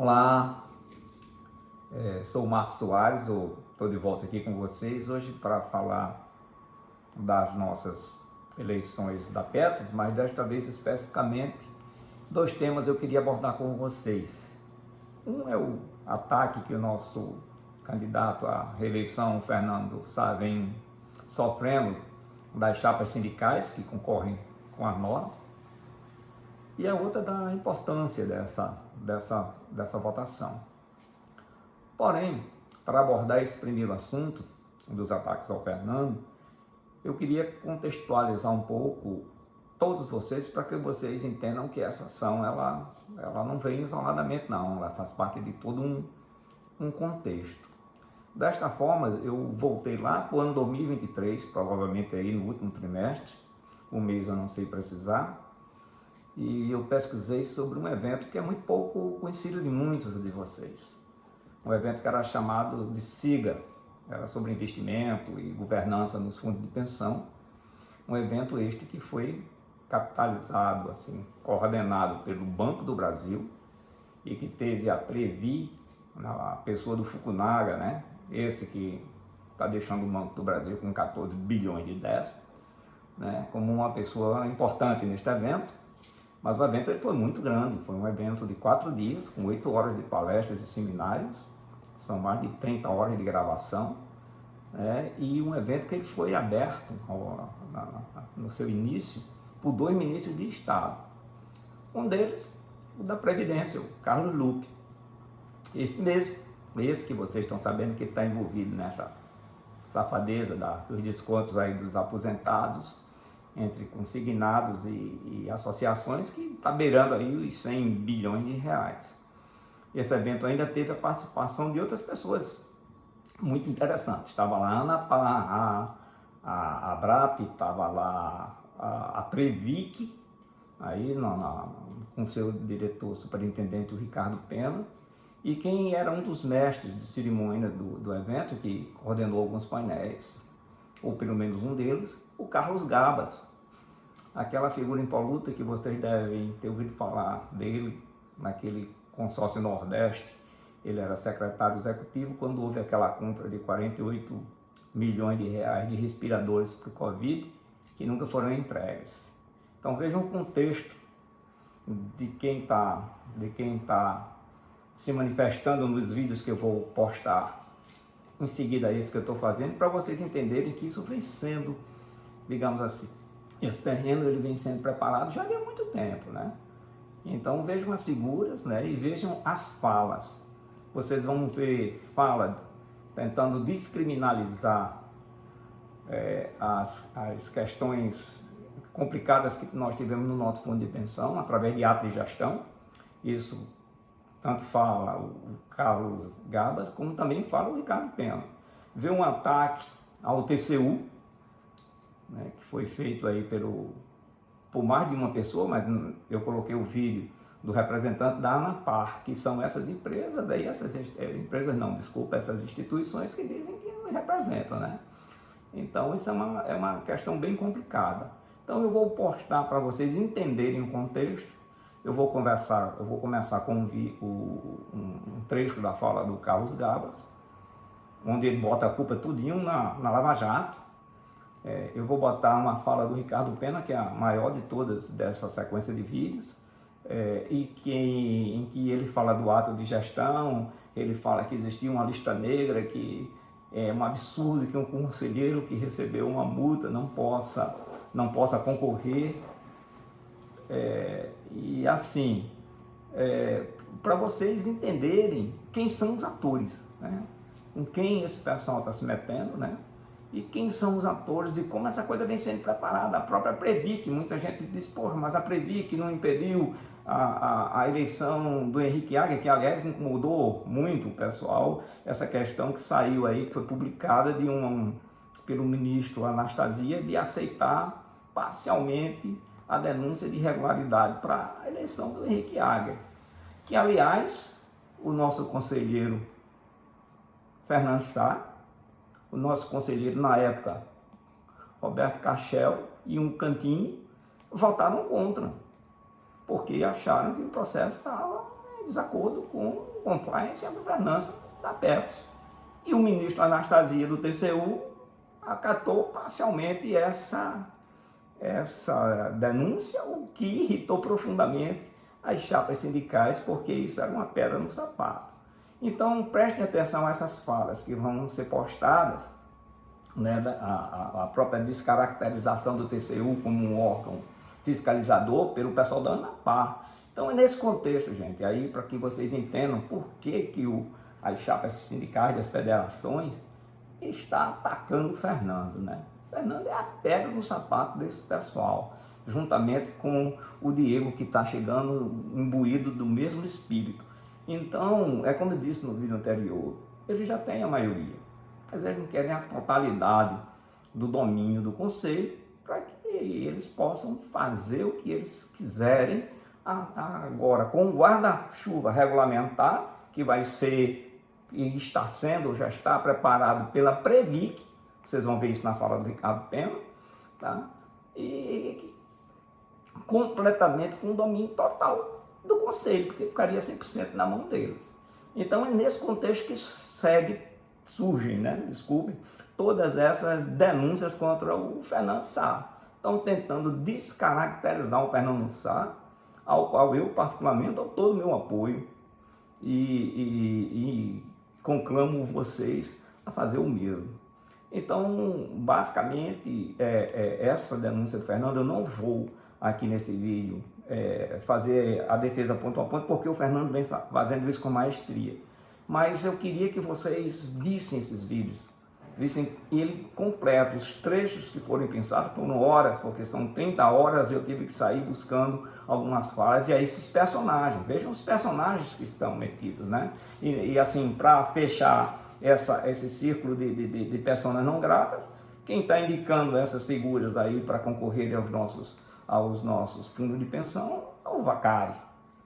Olá, sou o Marcos Soares, estou de volta aqui com vocês hoje para falar das nossas eleições da Petros, mas desta vez especificamente dois temas eu queria abordar com vocês. Um é o ataque que o nosso candidato à reeleição, Fernando Sá, vem sofrendo das chapas sindicais que concorrem com as nossas, e a outra da importância dessa votação. Porém, para abordar esse primeiro assunto dos ataques ao Fernando, eu queria contextualizar um pouco todos vocês para que vocês entendam que essa ação ela não vem isoladamente, não, ela faz parte de todo um contexto. Desta forma, eu voltei lá para o ano 2023, provavelmente aí no último trimestre, um mês eu não sei precisar, e eu pesquisei sobre um evento que é muito pouco conhecido de muitos de vocês. Um evento que era chamado de SIGA, era sobre investimento e governança nos fundos de pensão. Um evento este que foi capitalizado, assim, coordenado pelo Banco do Brasil e que teve a Previ, a pessoa do Fukunaga, né? Esse que está deixando o Banco do Brasil com 14 bilhões de déficit, né? Como uma pessoa importante neste evento. Mas o evento ele foi muito grande, foi um evento de 4 dias, com 8 horas de palestras e seminários, são mais de 30 horas de gravação, né? E um evento que ele foi aberto no seu início por 2 ministros de Estado. Um deles, o da Previdência, o Carlos Lupe. Esse mesmo, esse que vocês estão sabendo que está envolvido nessa safadeza dos descontos aí dos aposentados, entre consignados e associações, que está beirando aí os 100 bilhões de reais. Esse evento ainda teve a participação de outras pessoas muito interessantes. Estava lá a ANAPAR, a ABRAP, estava lá a Previc, aí com seu diretor superintendente, o Ricardo Pena, e quem era um dos mestres de cerimônia do evento, que coordenou alguns painéis, ou pelo menos um deles, o Carlos Gabas, aquela figura impoluta que vocês devem ter ouvido falar dele naquele consórcio Nordeste. Ele era secretário executivo quando houve aquela compra de 48 milhões de reais de respiradores para o Covid, que nunca foram entregues. Então vejam o contexto de quem está se manifestando nos vídeos que eu vou postar em seguida a esse que eu estou fazendo, para vocês entenderem que isso vem sendo, digamos assim, esse terreno ele vem sendo preparado já há muito tempo, né? Então vejam as figuras, né? E vejam as falas. Vocês vão ver fala tentando descriminalizar as questões complicadas que nós tivemos no nosso fundo de pensão através de ato de gestão. Isso tanto fala o Carlos Gabas, como também fala o Ricardo Pena. Vê um ataque ao TCU, né, que foi feito aí por mais de uma pessoa, mas eu coloquei o vídeo do representante da ANAPAR, que são essas empresas, essas instituições que dizem que não representam, né? Então isso é uma questão bem complicada. Então eu vou postar para vocês entenderem o contexto. Eu vou começar com um trecho da fala do Carlos Gabas, onde ele bota a culpa tudinho na Lava Jato. Eu vou botar uma fala do Ricardo Pena, que é a maior de todas dessa sequência de vídeos, em que ele fala do ato de gestão. Ele fala que existia uma lista negra, que é um absurdo que um conselheiro que recebeu uma multa não possa concorrer. E assim, para vocês entenderem quem são os atores, né? Com quem esse pessoal está se metendo, né? E quem são os atores e como essa coisa vem sendo preparada. A própria Previc, muita gente diz, porra, mas a Previc não impediu a eleição do Henrique Águia, que aliás incomodou muito o pessoal, essa questão que saiu aí, que foi publicada pelo ministro Anastasia, de aceitar parcialmente a denúncia de irregularidade para a eleição do Henrique Águia, que aliás o nosso conselheiro Fernando Sá, o nosso conselheiro na época Roberto Cachel e um Cantini votaram contra, porque acharam que o processo estava em desacordo com o compliance e a governança da Petros. E o ministro Anastasia do TCU acatou parcialmente essa denúncia, o que irritou profundamente as chapas sindicais, porque isso era uma pedra no sapato. Então, prestem atenção a essas falas que vão ser postadas, né, a própria descaracterização do TCU como um órgão fiscalizador pelo pessoal da ANAPAR. Então, é nesse contexto, gente, aí para que vocês entendam por que as chapas sindicais das federações está atacando o Fernando, né? Fernando é a pedra no sapato desse pessoal, juntamente com o Diego, que está chegando imbuído do mesmo espírito. Então, é como eu disse no vídeo anterior, eles já têm a maioria, mas eles não querem a totalidade do domínio do conselho para que eles possam fazer o que eles quiserem agora, com o guarda-chuva regulamentar, que vai ser e está sendo, ou já está preparado pela Previc, vocês vão ver isso na fala do Ricardo Pena, tá? E completamente com o domínio total do Conselho, porque ficaria 100% na mão deles. Então é nesse contexto que surgem, né? Desculpe, todas essas denúncias contra o Fernando Sá. Estão tentando descaracterizar o Fernando Sá, ao qual eu particularmente dou todo o meu apoio e conclamo vocês a fazer o mesmo. Então, basicamente, essa denúncia do Fernando, eu não vou aqui nesse vídeo fazer a defesa ponto a ponto, porque o Fernando vem fazendo isso com maestria. Mas eu queria que vocês vissem esses vídeos, vissem ele completo, os trechos que foram pensados, foram horas, porque são 30 horas, eu tive que sair buscando algumas falas, e aí esses personagens, vejam os personagens que estão metidos, né? E assim, para fechar esse círculo de pessoas não gratas, quem está indicando essas figuras aí para concorrerem aos nossos fundos de pensão é o Vacari.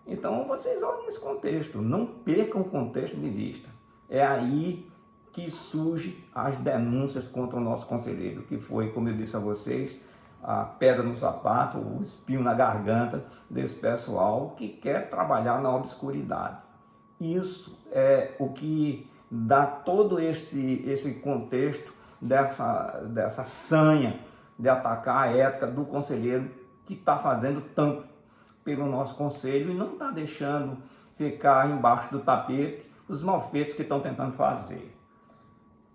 Então vocês olhem esse contexto, não percam o contexto de vista. É aí que surgem as denúncias contra o nosso conselheiro, que foi, como eu disse a vocês, a pedra no sapato, o espinho na garganta desse pessoal que quer trabalhar na obscuridade. Isso é o que dá todo esse contexto dessa sanha de atacar a ética do conselheiro que está fazendo tanto pelo nosso conselho e não está deixando ficar embaixo do tapete os malfeitos que estão tentando fazer.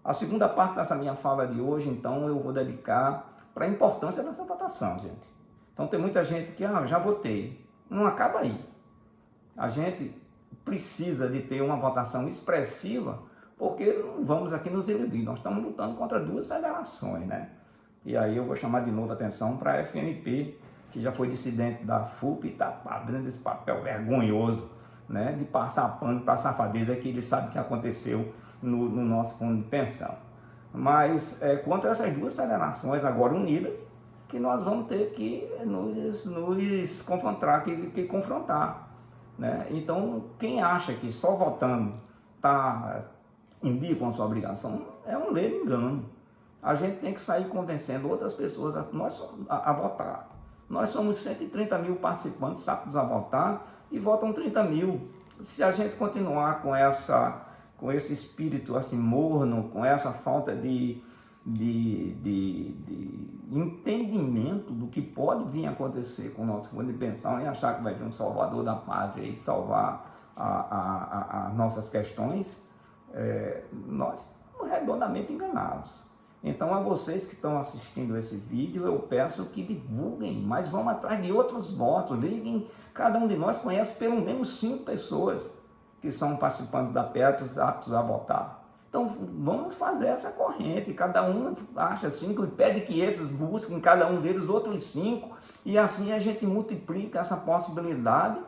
A segunda parte dessa minha fala de hoje, então, eu vou dedicar para a importância dessa votação, gente. Então, tem muita gente que, já votei. Não acaba aí. A gente precisa de ter uma votação expressiva, porque não vamos aqui nos iludir. Nós estamos lutando contra duas federações, né? E aí eu vou chamar de novo a atenção para a FNP, que já foi dissidente da FUP e está abrindo esse papel vergonhoso, né, de passar pano para a safadeza que eles sabem que aconteceu no nosso fundo de pensão. Mas contra essas duas federações agora unidas, que nós vamos ter que nos confrontar, que confrontar, né? Então, quem acha que só votando está em dia com a sua obrigação, é um ledo engano. A gente tem que sair convencendo outras pessoas a votar. Nós somos 130 mil participantes aptos a votar e votam 30 mil. Se a gente continuar com esse espírito assim morno, com essa falta de entendimento do que pode vir a acontecer com o nosso fundo de pensão e achar que vai vir um salvador da pátria e salvar as nossas questões, nós estamos redondamente enganados. Então, a vocês que estão assistindo esse vídeo, eu peço que divulguem, mas vão atrás de outros votos. Liguem, cada um de nós conhece pelo menos 5 pessoas que são participantes da Petros aptos a votar. Então, vamos fazer essa corrente. Cada um acha 5 e pede que esses busquem, cada um deles, outros 5. E assim a gente multiplica essa possibilidade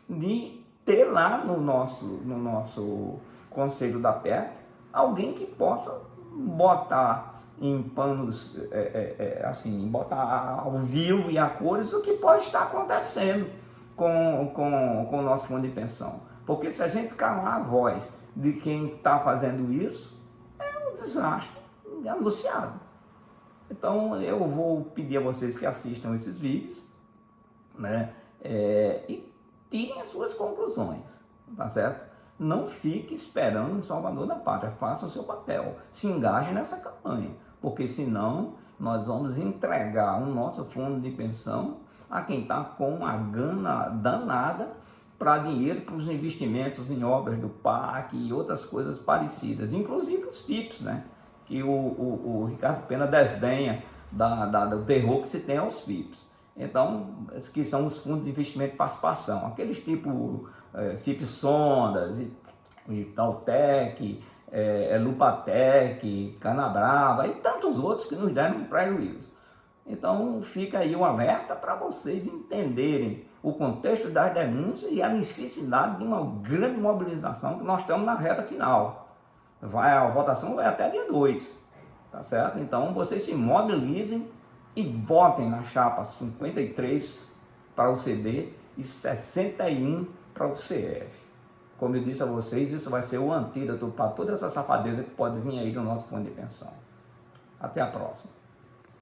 de ter lá no nosso Conselho da Petros alguém que possa botar em panos, assim, botar ao vivo e a cores o que pode estar acontecendo com o nosso fundo de pensão. Porque se a gente calar a voz de quem está fazendo isso, é um desastre anunciado. Então eu vou pedir a vocês que assistam esses vídeos, né, e tirem as suas conclusões. tá certo? Não fique esperando um salvador da pátria, faça o seu papel, se engaje nessa campanha, porque senão nós vamos entregar o nosso fundo de pensão a quem está com uma gana danada para dinheiro para os investimentos em obras do PAC e outras coisas parecidas, inclusive os FIPs, né? Que o Ricardo Pena desdenha do terror que se tem aos FIPs. Então, que são os fundos de investimento de participação, aqueles tipo FIP Sondas, Itautec, Lupatec, Canabrava e tantos outros que nos deram prejuízo. Então fica aí o alerta para vocês entenderem o contexto das denúncias e a necessidade de uma grande mobilização que nós estamos na reta final. A votação vai até dia 2, tá certo? Então vocês se mobilizem e votem na chapa 53 para o CD e 61 para o CF. Como eu disse a vocês, isso vai ser o antídoto para toda essa safadeza que pode vir aí do nosso fundo de pensão. Até a próxima.